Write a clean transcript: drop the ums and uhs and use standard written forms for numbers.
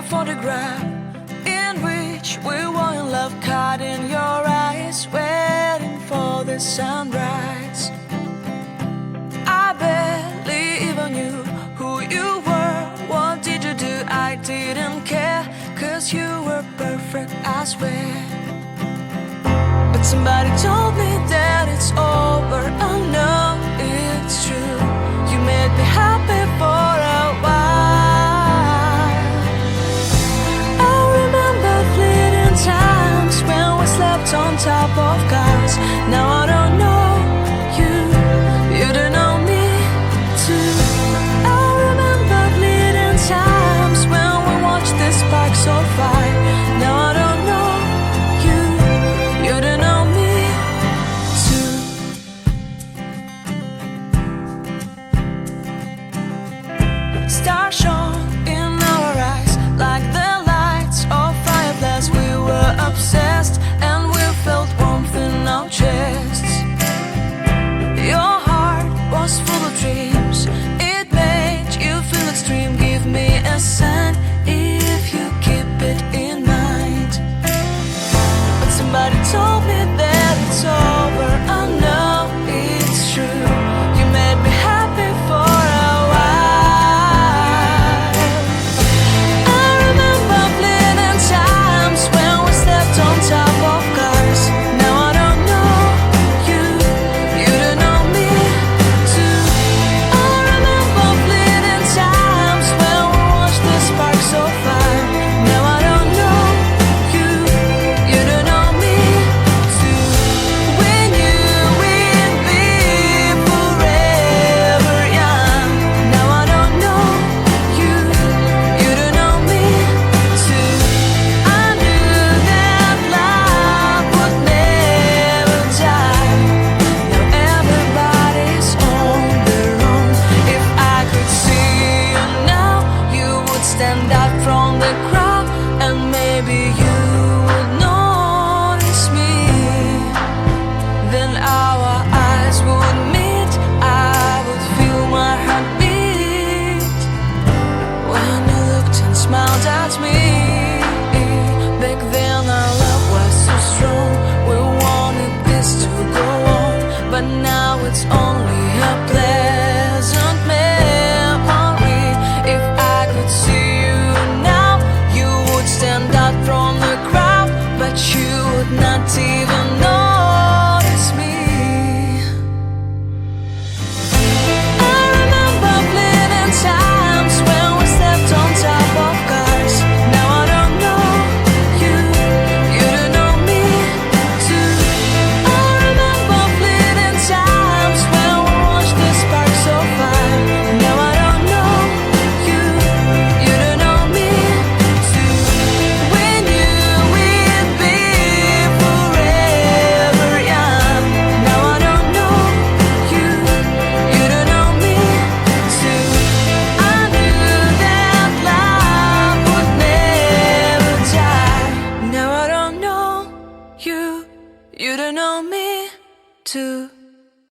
photograph in which we were in love, caught in your eyes, waiting for the sunrise. I barely even knew who you were. What did you do? I didn't care, 'cause you were perfect, I swear. But somebody told me that it's over. Oh no, it's true. You made me happy for a while. I remember fleeting times when we slept on top of cars. Now I don't know you, you don't know me too. I remember fleeting times when we watched the sparks of fire. Now I don't know you, you don't know me too. Stars shone in our eyes like the lights of fireplace. We were obsessed and we felt warmth in our chests. Your heart was full of dreams. It made you feel extreme. Give me a sign if you keep it in mind. But somebody told me that it's over. I know it's true. You made me happy for a while. I remember fleeting times when we slept on top of cars. Now I don't know you, you don't know me too. I remember fleeting times when we watched the sparks of fire. Now I don't know you, you don't know me too. We knew we'd be forever young. Now I don't know you, you don't know me too. I knew that love would never die. Now everybody's on their own. If I could see you now, you would stand out from the crowd, and maybe you would notice me. Then our eyes would meet. I would feel my heart beat when you looked and smiled at me.